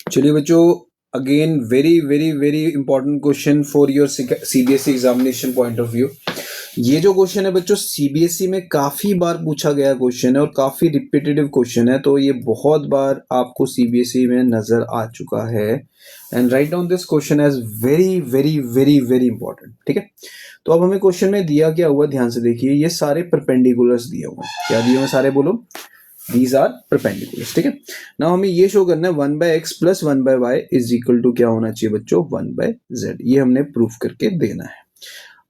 चलिए बच्चों, again very very very important question for your CBSE examination point of view. ये जो question है बच्चों सीबीएसई में काफी बार पूछा गया क्वेश्चन है और काफी रिपीटेटिव क्वेश्चन है, तो ये बहुत बार आपको सीबीएसई में नजर आ चुका है। And write down this question as very very very very important. ठीक है, तो अब हमें क्वेश्चन में दिया क्या हुआ, ध्यान से देखिए। ये सारे परपेंडिकुलर्स दिए हुए हैं। क्या दिए हुए सारे, बोलो। These are perpendiculars। ठीक है, ना हमें ये शो करना है 1/x plus 1/y is equal to क्या होना चाहिए बच्चों, 1/z। ये हमने प्रूफ करके देना है।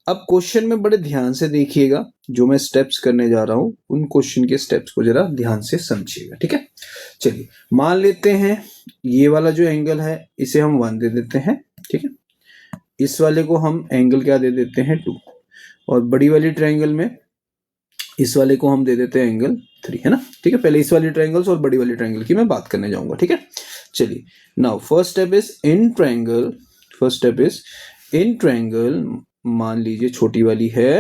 अब क्वेश्चन में बड़े ध्यान से देखिएगा, जो मैं स्टेप्स करने जा रहा हूं उन क्वेश्चन के स्टेप्स को जरा ध्यान से समझिएगा। ठीक है, चलिए मान लेते हैं ये वाला जो एंगल है इसे हम 1 दे देते हैं। ठीक है, इस वाले को हम एंगल क्या दे देते हैं, 2। और बड़ी वाली ट्रायंगल में इस वाले को हम दे देते हैं एंगल 3, है ना। ठीक है, पहले इस वाली ट्रायंगल्स और बड़ी वाली ट्रायंगल की मैं बात करने जाऊंगा। ठीक है, चलिए now first step is in triangle. First step is in triangle. मान लीजिए छोटी वाली है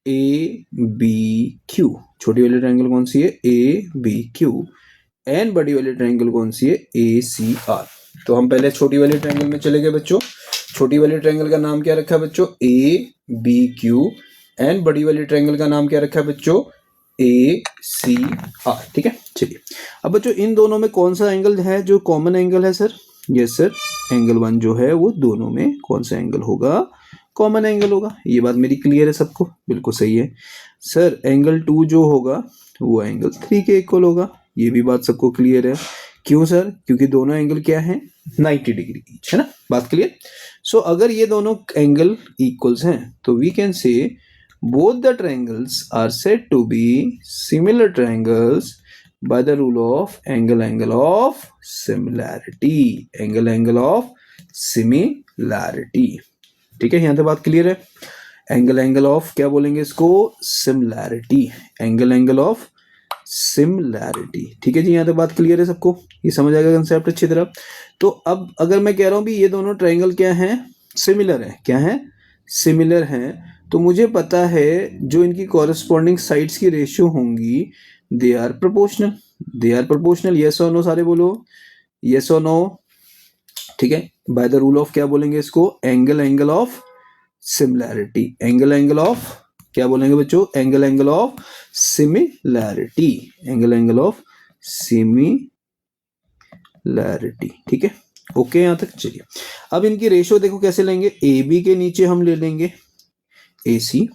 ए बी क्यू। छोटी वाली ट्रायंगल कौन सी है, ए बी क्यू। एंड बड़ी वाली ट्रायंगल कौन सी है, ए सी आर। तो हम पहले छोटी वाली ट्रायंगल में चले गए बच्चों। छोटी वाली ट्रायंगल का नाम क्या रखा है बच्चों, ए बी क्यू। एंड बड़ी वाली ट्रायंगल का नाम क्या रखा है बच्चों, ए सी आर। ठीक है, चलिए अब बच्चों इन दोनों में कौन सा एंगल है जो कॉमन एंगल है सर। यस सर, एंगल 1 जो है वो दोनों में कौन सा एंगल होगा, कॉमन एंगल होगा। ये बात मेरी क्लियर है सबको, बिल्कुल सही है सर। एंगल 2 जो होगा वो एंगल 3 के इक्वल होगा। ये भी बात सबको क्लियर है। क्यों सर, क्योंकि दोनों एंगल क्या है, 90 डिग्री ईच, है ना। बात क्लियर। सो अगर ये दोनों एंगल इक्वल्स हैं तो we can say both the triangles are said to be similar triangles by the rule of angle of similarity। angle of similarity। ठीक है, यहां तक बात क्लियर है। एंगल ऑफ क्या बोलेंगे इसको, सिमिलैरिटी। Angle of similarity. ठीक है जी, यहां तक बात क्लियर है सबको, ये समझ आएगा कंसेप्ट अच्छी तरह। तो अब अगर मैं कह रहा हूं भी ये दोनों ट्राइंगल क्या है, सिमिलर है। क्या है, सिमिलर हैं। तो मुझे पता है जो इनकी कॉरेस्पॉन्डिंग साइड्स की रेशियो होंगी they are proportional. They are proportional. Yes और नो सारे बोलो, यस और नो। ठीक है, बाय द रूल ऑफ क्या बोलेंगे इसको, angle of similarity. Angle of क्या बोलेंगे बच्चों, angle of similarity. Angle of similarity. ठीक है, ओके यहां तक। चलिए अब इनकी रेशियो देखो कैसे लेंगे। ए बी के नीचे हम ले लेंगे ए सी,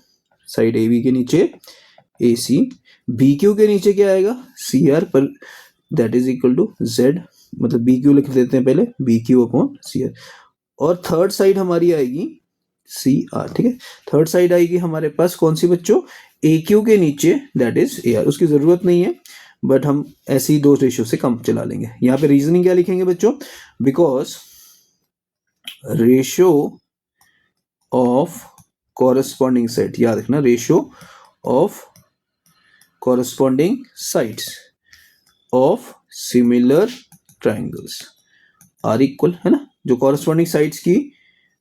साइड ए बी के नीचे ए सी। बी क्यू के नीचे क्या आएगा, सी आर, पर that is equal to z. मतलब बी क्यू लिख देते हैं पहले, B Q upon C R. और थर्ड साइड हमारी आएगी सी आर। ठीक है, थर्ड साइड आएगी हमारे पास कौन सी बच्चों, ए क्यू के नीचे दैट इज ए आर। उसकी जरूरत नहीं है बट हम ऐसी दो रेशियो से कम चला लेंगे। यहाँ पे रीजनिंग क्या लिखेंगे बच्चों, because ratio of corresponding set, याद रखना, ratio of corresponding sides of similar triangles are equal, है ना। जो corresponding sides की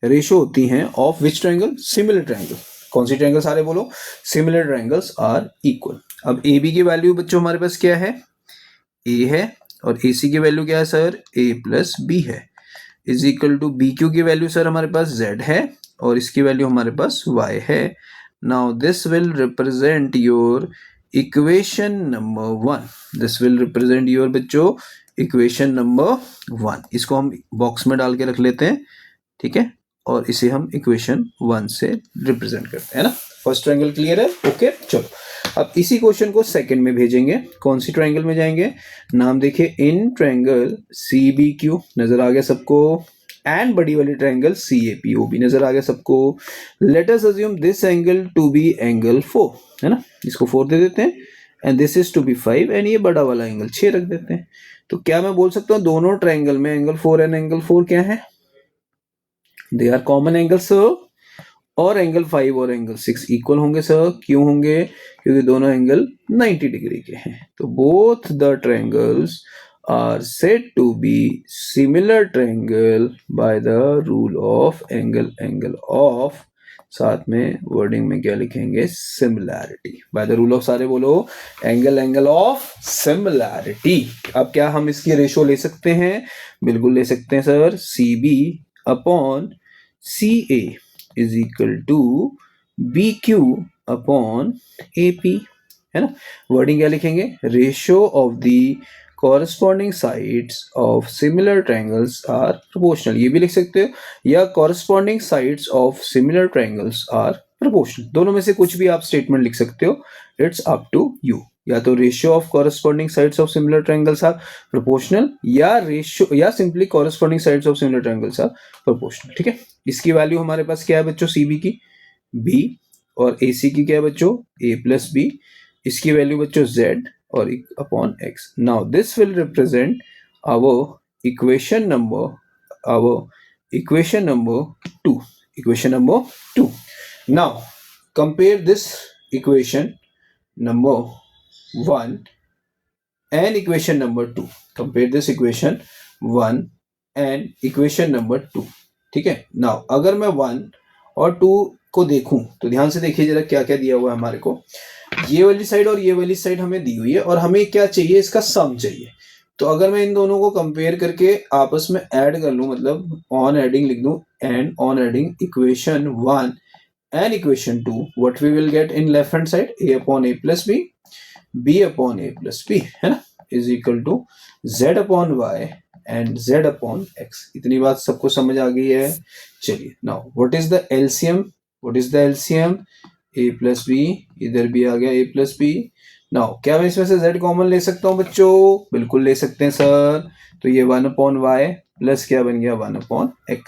रेशियो होती हैं of which triangle, similar triangle. कौन सी ट्रायंगल सारे बोलो, सिमिलर ट्रायंगल्स आर इक्वल। अब ए बी की वैल्यू बच्चों हमारे पास क्या है, ए है। और ए सी की वैल्यू क्या है सर, ए प्लस बी है। Is equal to B Q की वैल्यू सर हमारे पास जेड है और इसकी वैल्यू हमारे पास y है। Now this will represent your equation number 1। This will represent your बच्चों इक्वेशन नंबर 1। इसको हम बॉक्स में डाल के रख लेते हैं। ठीक है, और इसे हम इक्वेशन 1 से रिप्रेजेंट करते हैं ना। फर्स्ट ट्रायंगल क्लियर है, ओके। चलो अब इसी क्वेश्चन को सेकंड में भेजेंगे। कौन सी ट्रायंगल में जाएंगे, नाम देखिए, in triangle C B Q, नजर आ गया सबको। एंड बड़ी वाली triangle C A P O भी नजर आ गया सबको। Let us assume this angle to be angle 4, है ना। इसको 4 दे देते हैं and this is to be 5 and ये बड़ा वाला एंगल 6 रख देते हैं। तो क्या मैं बोल सकता हूँ दोनों ट्रायंगल में एंगल 4 एंड एंगल 4 क्या है, दे आर कॉमन एंगल्स। और एंगल 5 और एंगल 6 इक्वल होंगे सर। क्यों होंगे, क्योंकि दोनों एंगल 90 डिग्री के हैं। तो both the triangles are said to be similar triangle by the rule of angle of साथ में वर्डिंग में क्या लिखेंगे, similarity. Bye the rule of, सारे बोलो, एंगल ऑफ सिमिलैरिटी। अब क्या हम इसकी रेशो ले सकते हैं? बिल्कुल ले सकते हैं sir. CB upon CA is equal to BQ upon AP, है ना। वर्डिंग क्या लिखेंगे, ratio of the corresponding sides of similar triangles are proportional, ये भी लिख सकते हो, या corresponding sides of similar triangles are proportional, दोनों में से कुछ भी आप स्टेटमेंट लिख सकते हो, इट्स अप टू यू। या तो ratio of corresponding sides of similar triangles are proportional, या रेशियो, या simply corresponding sides of similar triangles are proportional, ठीक है। इसकी वैल्यू हमारे पास क्या है बच्चों, CB की B, और AC की क्या है बच्चों, A प्लस B, इसकी वैल्यू बच्चों Z और upon X। Now this will represent our equation number 2। Now compare this equation number 1 and equation number 2। Compare this equation 1 and equation number 2, ठीक है। नाउ अगर मैं 1 और 2 को देखूं तो ध्यान से देखिए जरा क्या क्या दिया हुआ है हमारे को। ये वाली साइड और ये वाली साइड हमें दी हुई है, और हमें क्या चाहिए, इसका सम चाहिए। तो अगर मैं इन दोनों को कंपेयर करके आपस में ऐड कर लूं, मतलब ऑन एडिंग लिख दूं, and on adding equation 1 and equation 2, what we will get in left hand side, A upon A plus B, B upon A plus B, है ना, is equal to Z upon Y and Z upon X। इतनी बात सबको समझ आ गई है। चलिए, now what is the LCM, A plus B, इधर भी आ गया A प्लस B। नाउ क्या मैं इसमें से Z कॉमन ले सकता हूँ बच्चों? बिल्कुल ले सकते हैं सर। तो ये 1 अपॉन Y प्लस क्या बन गया, 1 upon X।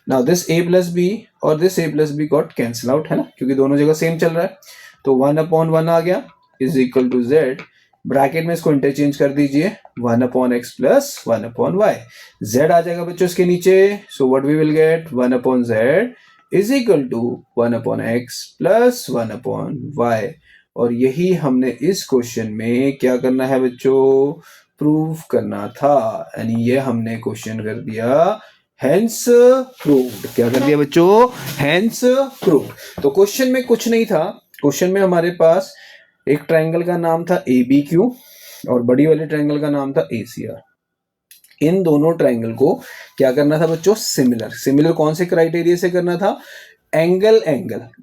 Now this A plus B और this A plus B got cancel out, है ना, क्योंकि दोनों जगह सेम चल रहा है। तो 1 अपॉन 1 आ गया is equal to Z, bracket में इसको इंटरचेंज कर दीजिए, 1 upon X plus 1 upon Y। Z आ जाएगा बच्चों इसके नीचे, so what we will get, 1 upon Z is equal to 1 upon X plus 1 upon Y। और यही हमने इस क्वेश्चन में क्या करना है बच्चों, प्रूव करना था, यानी ये हमने क्वेश्चन कर दिया हेंस प्रूव्ड। क्या कर दिया बच्चों, हेंस प्रूव्ड। तो क्वेश्चन में कुछ नहीं था, क्वेश्चन में हमारे पास एक ट्रायंगल का नाम था ABQ और बड़ी वाले ट्रायंगल का नाम था ACR। इन दोनों ट्रायंगल को क्या करना था बच्चों, सिमिलर कौन से क्राइटेरिया से करना था, एंगल,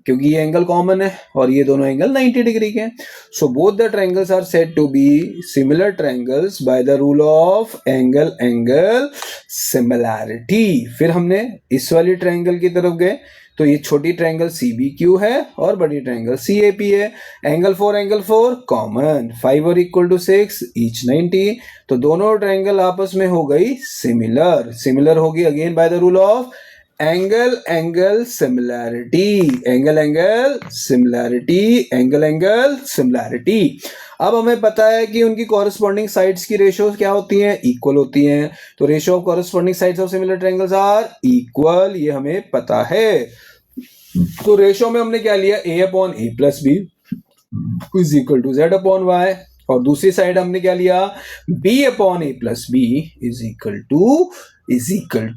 क्योंकि ये एंगल कॉमन है और ये दोनों एंगल 90 डिग्री के हैं। So both the triangles are said to be similar triangles by the rule of angle similarity. फिर हमने इस वाली ट्रायंगल की तरफ गए, तो ये छोटी ट्रायंगल CBQ है और बड़ी ट्रायंगल CAP है। एंगल 4 कॉमन, 5 और इक्वल टू 6 ईच 90। तो दोनों ट्रायंगल आपस में हो गई सिमिलर होगी again bye the rule of angle similarity. अब हमें पता है कि उनकी कॉरेस्पॉन्डिंग साइड्स की रेशियो क्या होती हैं, इक्वल होती हैं। तो ratio of corresponding sides of similar triangles are equal, ये हमें पता है। तो रेशियो में हमने क्या लिया, A upon A plus B is equal to Z upon Y, और दूसरी साइड हमने क्या लिया, B upon A plus B is equal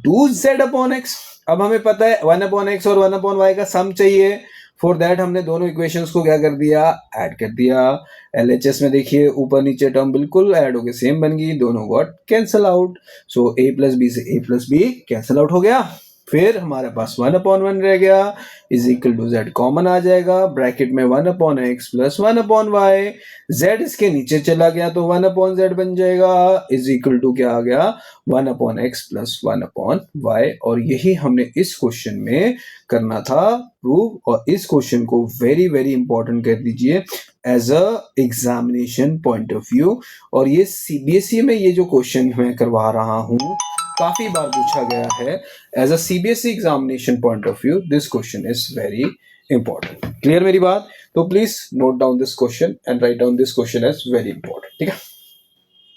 to Z upon X। अब हमें पता है 1 अपॉन X और 1 अपॉन Y का सम चाहिए। फॉर दैट हमने दोनों इक्वेशंस को क्या कर दिया, ऐड कर दिया। LHS में देखिए ऊपर नीचे टर्म बिल्कुल ऐड होके सेम बन गई, दोनों got cancel out. So A plus B से A plus B cancel out हो गया। फिर हमारे पास 1 अपॉन 1 रह गया is equal to Z common आ जाएगा, ब्रैकेट में 1 upon X plus 1 upon Y। Z इसके नीचे चला गया तो 1 अपॉन Z बन जाएगा इज इक्वल टू क्या आ गया, 1 upon X plus 1 upon Y। और यही हमने इस क्वेश्चन में करना था प्रूव, और इस क्वेश्चन को वेरी वेरी इंपॉर्टेंट कर दीजिए as a examination point of view. और ये CBSE में ये जो क्वेश्चन मैं करवा रहा हूँ काफी बार पूछा गया है as a CBSE examination point of view, this question is very important. Clear मेरी बात? तो please note down this question and write down this question as very important, ठीक है।